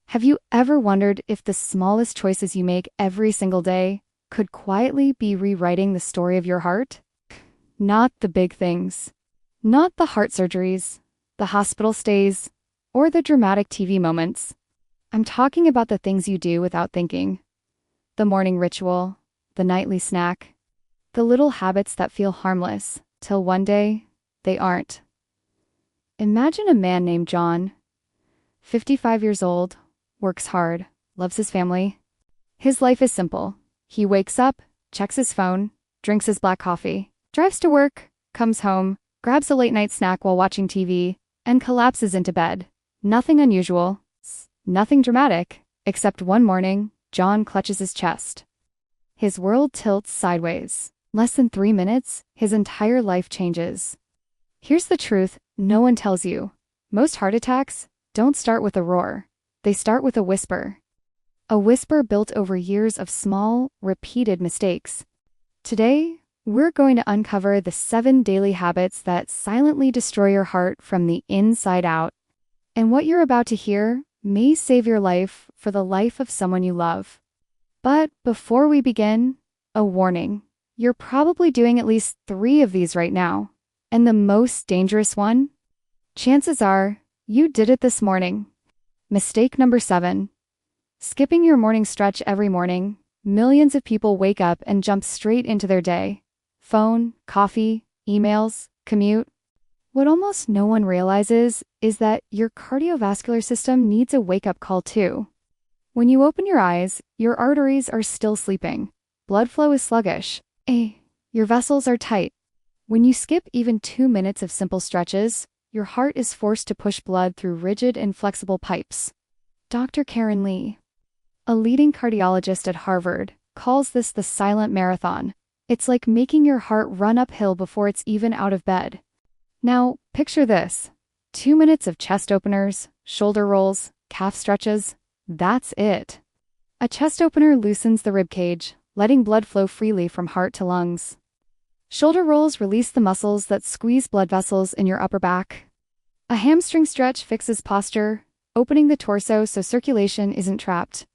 Have you ever wondered if the smallest choices you make every single day could quietly be rewriting the story of your heart? Not the big things. Not the heart surgeries, the hospital stays, or the dramatic TV moments. I'm talking about the things you do without thinking. The morning ritual, the nightly snack, the little habits that feel harmless, till one day, they aren't. Imagine a man named John, 55 years old, works hard, loves his family. His life is simple. He wakes up, checks his phone, drinks his black coffee, drives to work, comes home, grabs a late-night snack while watching TV, and collapses into bed. Nothing unusual, nothing dramatic, except one morning, John clutches his chest. His world tilts sideways. Less than 3 minutes, his entire life changes. Here's the truth no one tells you. Most heart attacks don't start with a roar. They start with a whisper. A whisper built over years of small, repeated mistakes. Today, we're going to uncover the 7 daily habits that silently destroy your heart from the inside out. And what you're about to hear may save your life for the life of someone you love. But before we begin, a warning. You're probably doing at least 3 of these right now. And the most dangerous one? Chances are, you did it this morning. Mistake number 7. Skipping your morning stretch every morning. Millions of people wake up and jump straight into their day. Phone, coffee, emails, commute. What almost no one realizes is that your cardiovascular system needs a wake-up call too. When you open your eyes, your arteries are still sleeping. Blood flow is sluggish. Your vessels are tight. When you skip even 2 minutes of simple stretches, your heart is forced to push blood through rigid, inflexible pipes. Dr. Karen Lee, a leading cardiologist at Harvard, calls this the silent marathon. It's like making your heart run uphill before it's even out of bed. Now, picture this. 2 minutes of chest openers, shoulder rolls, calf stretches. That's it. A chest opener loosens the ribcage, letting blood flow freely from heart to lungs. Shoulder rolls release the muscles that squeeze blood vessels in your upper back. A hamstring stretch fixes posture, opening the torso so circulation isn't trapped.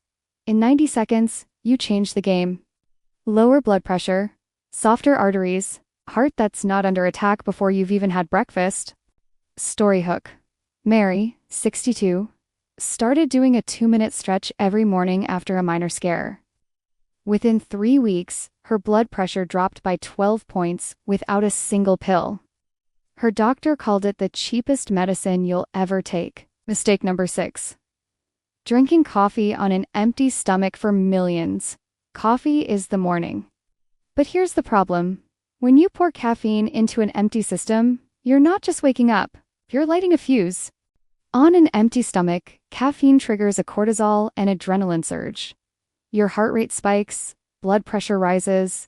In 90 seconds, you change the game. Lower blood pressure, softer arteries, heart that's not under attack before you've even had breakfast. Story hook. Mary, 62, started doing a 2-minute stretch every morning after a minor scare. Within 3 weeks, her blood pressure dropped by 12 points without a single pill. Her doctor called it the cheapest medicine you'll ever take. Mistake number 6. Drinking coffee on an empty stomach for millions. Coffee is the morning. But here's the problem. When you pour caffeine into an empty system, you're not just waking up, you're lighting a fuse. On an empty stomach, caffeine triggers a cortisol and adrenaline surge. Your heart rate spikes, blood pressure rises.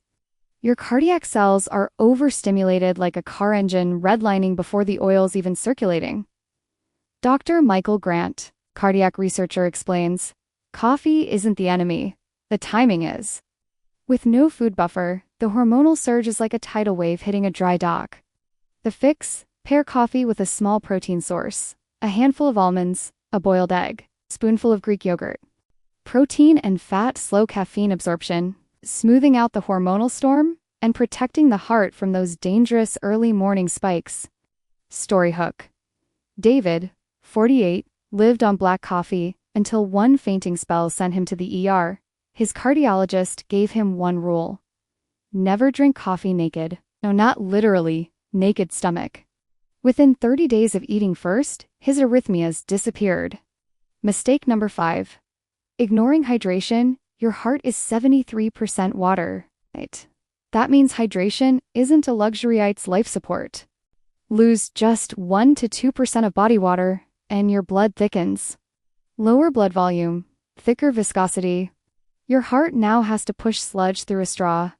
Your cardiac cells are overstimulated like a car engine redlining before the oil's even circulating. Dr. Michael Grant, cardiac researcher, explains, coffee isn't the enemy, the timing is. With no food buffer, the hormonal surge is like a tidal wave hitting a dry dock. The fix? Pair coffee with a small protein source, a handful of almonds, a boiled egg, spoonful of Greek yogurt. Protein and fat slow caffeine absorption, smoothing out the hormonal storm and protecting the heart from those dangerous early morning spikes. Story hook. David, 48, lived on black coffee until one fainting spell sent him to the ER. His cardiologist gave him one rule. Never drink coffee naked. No, not literally, naked stomach. Within 30 days of eating first, his arrhythmias disappeared. Mistake number 5. Ignoring hydration. Your heart is 73% water. Right? That means hydration isn't a luxury, it's life support. Lose just 1 to 2% of body water, and your blood thickens. Lower blood volume, thicker viscosity. Your heart now has to push sludge through a straw.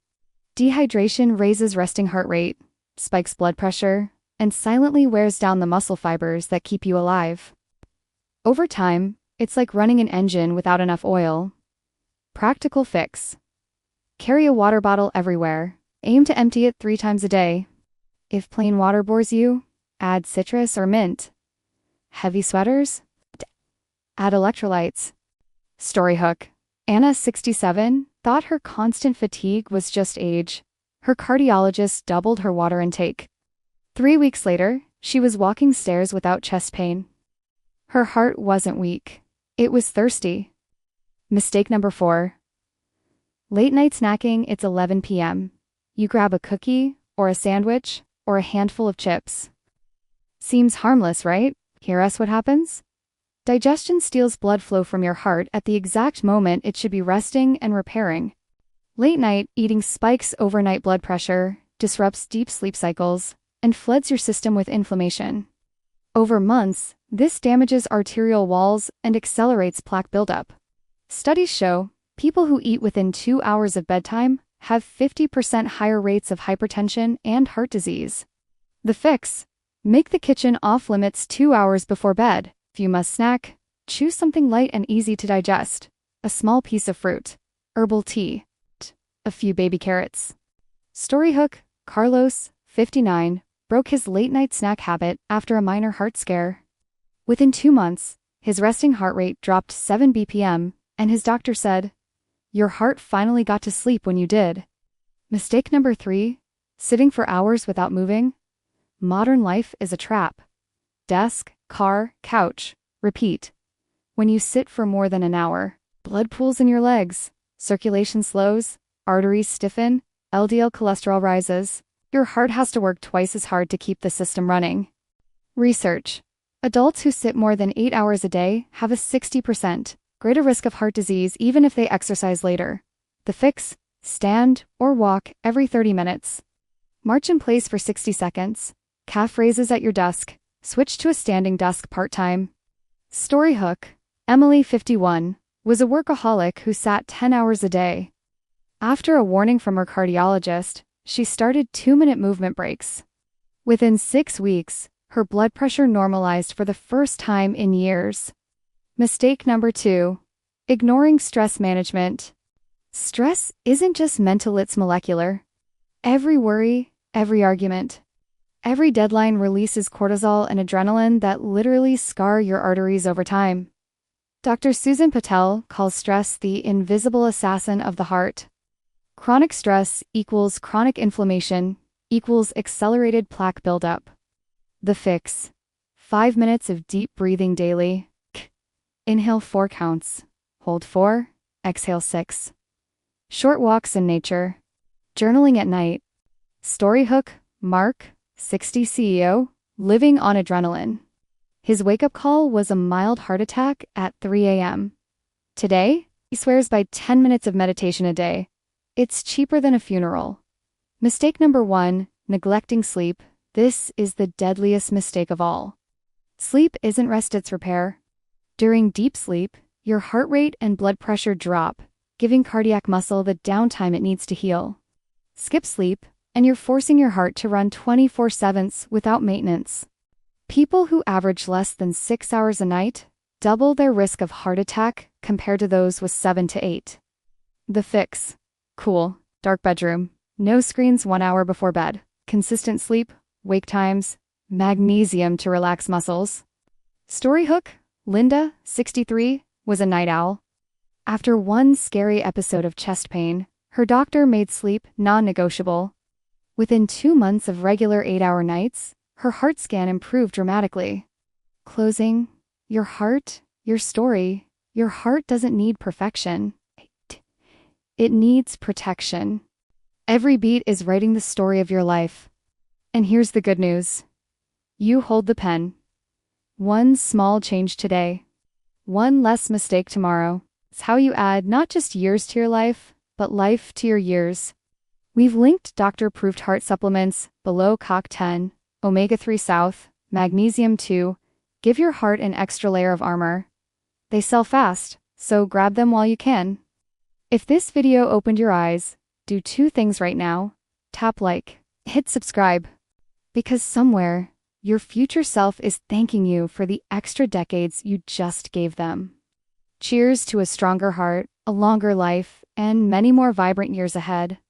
Dehydration raises resting heart rate, spikes blood pressure, and silently wears down the muscle fibers that keep you alive. Over time, it's like running an engine without enough oil. Practical fix. Carry a water bottle everywhere. Aim to empty it 3 times a day. If plain water bores you, add citrus or mint. Heavy sweaters? Add electrolytes. Story hook. Anna, 67, thought her constant fatigue was just age. Her cardiologist doubled her water intake. 3 weeks later, she was walking stairs without chest pain. Her heart wasn't weak. It was thirsty. Mistake number 4. Late night snacking, it's 11 p.m. You grab a cookie, or a sandwich, or a handful of chips. Seems harmless, right? Hear us what happens? Digestion steals blood flow from your heart at the exact moment it should be resting and repairing. Late night eating spikes overnight blood pressure, disrupts deep sleep cycles, and floods your system with inflammation. Over months, this damages arterial walls and accelerates plaque buildup. Studies show people who eat within 2 hours of bedtime have 50% higher rates of hypertension and heart disease. The fix: make the kitchen off limits 2 hours before bed. If you must snack, choose something light and easy to digest. A small piece of fruit, herbal tea, a few baby carrots. Story hook. Carlos, 59, broke his late-night snack habit after a minor heart scare. Within 2 months, his resting heart rate dropped 7 BPM, and his doctor said, "Your heart finally got to sleep when you did." Mistake number 3. Sitting for hours without moving. Modern life is a trap. Desk, car, couch, repeat. When you sit for more than an hour, blood pools in your legs, circulation slows, arteries stiffen, LDL cholesterol rises. Your heart has to work twice as hard to keep the system running. Research. Adults who sit more than 8 hours a day have a 60% greater risk of heart disease even if they exercise later. The fix: stand or walk every 30 minutes. March in place for 60 seconds. Calf raises at your desk. Switch to a standing desk part-time. Story hook. Emily, 51, was a workaholic who sat 10 hours a day. After a warning from her cardiologist, she started 2-minute movement breaks. Within 6 weeks, her blood pressure normalized for the first time in years. Mistake number 2. Ignoring stress management. Stress isn't just mental, it's molecular. Every worry, every argument, every deadline releases cortisol and adrenaline that literally scar your arteries over time. Dr. Susan Patel calls stress the invisible assassin of the heart. Chronic stress equals chronic inflammation equals accelerated plaque buildup. The fix: 5 minutes of deep breathing daily. Inhale 4 counts. Hold 4. Exhale 6. Short walks in nature. Journaling at night. Story hook. Mark, 60, CEO, living on adrenaline. His wake-up call was a mild heart attack at 3 a.m. Today, he swears by 10 minutes of meditation a day. It's cheaper than a funeral. Mistake number 1. Neglecting sleep. This is the deadliest mistake of all. Sleep isn't rest, it's repair. During deep sleep, your heart rate and blood pressure drop, giving cardiac muscle the downtime it needs to heal. Skip sleep, and you're forcing your heart to run 24/7 without maintenance. People who average less than 6 hours a night double their risk of heart attack compared to those with 7 to 8. The fix: cool, dark bedroom, no screens 1 hour before bed, consistent sleep, wake times, magnesium to relax muscles. Story hook. Linda, 63, was a night owl. After one scary episode of chest pain, her doctor made sleep non-negotiable. Within 2 months of regular 8-hour nights, her heart scan improved dramatically. Closing. Your heart, your story. Your heart doesn't need perfection. It needs protection. Every beat is writing the story of your life. And here's the good news. You hold the pen. One small change today, one less mistake tomorrow. It's how you add not just years to your life, but life to your years. We've linked doctor-approved heart supplements below: CoQ10, omega-3 South, magnesium 2. Give your heart an extra layer of armor. They sell fast, so grab them while you can. If this video opened your eyes, do 2 things right now. Tap like, hit subscribe. Because somewhere, your future self is thanking you for the extra decades you just gave them. Cheers to a stronger heart, a longer life, and many more vibrant years ahead.